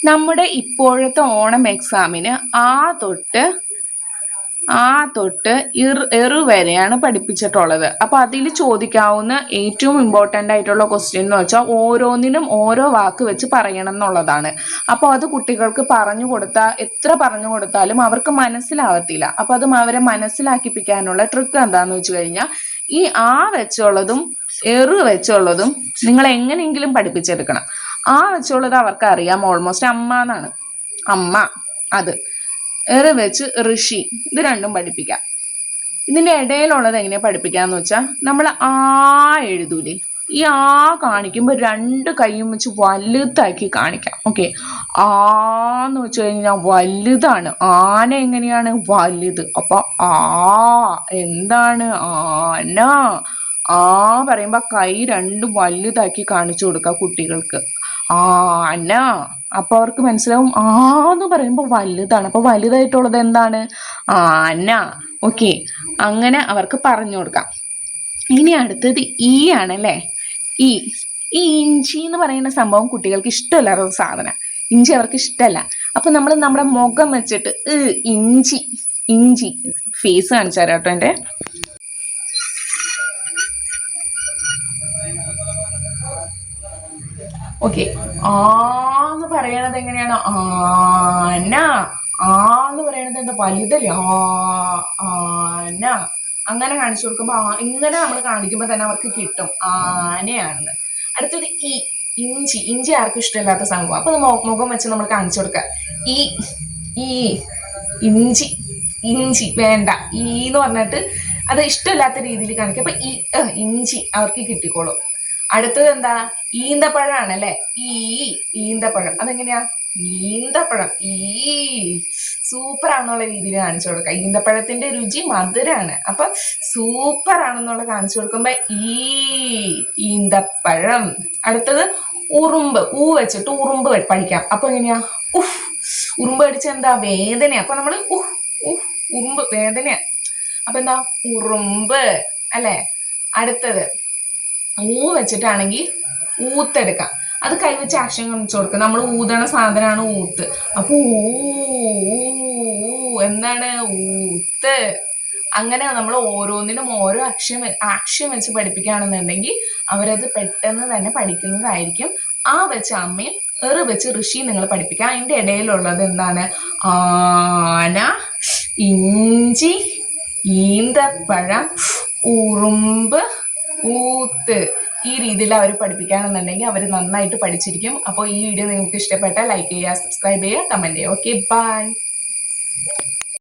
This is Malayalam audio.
നമ്മുടെ ഇപ്പോഴത്തെ ഓണം എക്സാമിന് ആ തൊട്ട് എറു വരെയാണ് പഠിപ്പിച്ചിട്ടുള്ളത്. അപ്പൊ അതിൽ ചോദിക്കാവുന്ന ഏറ്റവും ഇമ്പോർട്ടൻ്റ് ആയിട്ടുള്ള ക്വസ്റ്റ്യൻ എന്ന് വെച്ചാൽ ഓരോന്നിനും ഓരോ വാക്ക് വെച്ച് പറയണം എന്നുള്ളതാണ്. അപ്പോൾ അത് കുട്ടികൾക്ക് എത്ര പറഞ്ഞു കൊടുത്താലും അവർക്ക് മനസ്സിലാവത്തില്ല. അപ്പൊ അത് അവരെ മനസ്സിലാക്കിപ്പിക്കാനുള്ള ട്രിക്ക് എന്താന്ന് വെച്ച് കഴിഞ്ഞാൽ ഈ ആ വെച്ചുള്ളതും എറു വെച്ചുള്ളതും നിങ്ങൾ എങ്ങനെയെങ്കിലും പഠിപ്പിച്ചെടുക്കണം. ആ വെച്ചുള്ളത് അവർക്ക് അറിയാം, ഓൾമോസ്റ്റ് അമ്മ എന്നാണ്, അമ്മ. അത് എറ് വെച്ച് ഋഷി, ഇത് രണ്ടും പഠിപ്പിക്കാം. ഇതിന്റെ ഇടയിലുള്ളത് എങ്ങനെയാ പഠിപ്പിക്കാന്ന് വെച്ചാൽ നമ്മൾ ആ എഴുതൂലേ, ഈ ആ കാണിക്കുമ്പോൾ രണ്ട് കൈയും വെച്ച് വലുതാക്കി കാണിക്കാം. ഓക്കെ, ആന്ന് വെച്ച് കഴിഞ്ഞാൽ വലുതാണ്, ആന എങ്ങനെയാണ് വലുത്. അപ്പൊ ആ എന്താണ് ആന. ആ പറയുമ്പോ കൈ രണ്ടും വലുതാക്കി കാണിച്ചു കൊടുക്കുക കുട്ടികൾക്ക്. ആന. അപ്പൊ അവർക്ക് മനസ്സിലാവും ആന്ന് പറയുമ്പോൾ വലുതാണ്, അപ്പൊ വലുതായിട്ടുള്ളത് എന്താണ്, ആന. ഓക്കെ, അങ്ങനെ അവർക്ക് പറഞ്ഞു കൊടുക്കാം. ഇനി അടുത്തത് ഈ ആണല്ലേ, ഈ ഇഞ്ചി എന്ന് പറയുന്ന സംഭവം കുട്ടികൾക്ക് ഇഷ്ടമല്ലാത്ത സാധനം. ഇഞ്ചി അവർക്ക് ഇഷ്ടമല്ല. അപ്പൊ നമ്മൾ നമ്മുടെ മുഖം വെച്ചിട്ട് ഇഞ്ചി ഫേസ് കാണിച്ചു തരാം കേട്ടോ. എൻ്റെ ഓക്കെ, ആന്ന് പറയണത് എങ്ങനെയാണ്, ആന. ആന്ന് പറയണത് എന്താ, വലുതല്ലേ, ആന. അങ്ങനെ കാണിച്ചു കൊടുക്കുമ്പോ ഇങ്ങനെ നമ്മൾ കാണിക്കുമ്പോ തന്നെ അവർക്ക് കിട്ടും ആനയാണെന്ന്. അടുത്തത് ഇഞ്ചി ആർക്കും ഇഷ്ടമില്ലാത്ത സംഭവം. അപ്പൊ മുഖം വെച്ച് നമ്മൾ കാണിച്ചു കൊടുക്കുക. ഇഞ്ചി വേണ്ട, എന്ന് പറഞ്ഞിട്ട് അത് ഇഷ്ടമില്ലാത്ത രീതിയിൽ കാണിക്കുക. അപ്പൊ ഇഞ്ചി അവർക്ക് കിട്ടിക്കോളും. അടുത്തത് എന്താ, ഈന്തപ്പഴാണല്ലേ, ഈന്തപ്പഴം. അതെങ്ങനെയാ, ഈന്തപ്പഴം സൂപ്പർ ആണെന്നുള്ള രീതിയിൽ കാണിച്ചു കൊടുക്കുക. ഈന്തപ്പഴത്തിന്റെ രുചി മധുരാണ്, അപ്പൊ സൂപ്പർ ആണെന്നുള്ള കാണിച്ചു കൊടുക്കുമ്പോ ഈന്തപ്പഴം. അടുത്തത് ഉറുമ്പ്, വെച്ചിട്ട് ഉറുമ്പ് പഠിക്കാം. അപ്പൊ എങ്ങനെയാ, ഉറുമ്പ് കടിച്ച എന്താ, വേദന. അപ്പൊ നമ്മള് ഉറുമ്പ് വേദന, അപ്പൊ എന്താ, ഉറുമ്പ് അല്ലെ. അടുത്തത് വെച്ചിട്ടാണെങ്കിൽ ഊത്തെടുക്കാം. അത് കൈവച്ച് ആക്ഷൻ കാണിച്ചു കൊടുക്കുക. നമ്മൾ ഊതണ സാധനമാണ് ഊത്ത്. അപ്പൊ എന്താണ്, ഊത്ത്. അങ്ങനെ നമ്മൾ ഓരോന്നിനും ഓരോ ആക്ഷൻ വെച്ച് പഠിപ്പിക്കുകയാണെന്നുണ്ടെങ്കിൽ അവരത് പെട്ടെന്ന് തന്നെ പഠിക്കുന്നതായിരിക്കും. ആ വെച്ച് അമ്മയും എറ് വെച്ച് ഋഷി നിങ്ങൾ പഠിപ്പിക്കുക. അതിന്റെ ഇടയിലുള്ളത് എന്താണ്, ആന, ഇഞ്ചി, ഈന്തപ്പഴം, ഉറുമ്പ്, ഊത്ത്. ഈ രീതിയിൽ അവർ പഠിപ്പിക്കുകയാണെന്നുണ്ടെങ്കിൽ അവർ നന്നായിട്ട് പഠിച്ചിരിക്കും. അപ്പോൾ ഈ വീഡിയോ നിങ്ങൾക്ക് ഇഷ്ടപ്പെട്ടാൽ ലൈക്ക് ചെയ്യുക, സബ്സ്ക്രൈബ് ചെയ്യുക, കമന്റ് ചെയ്യുക. Okay, by.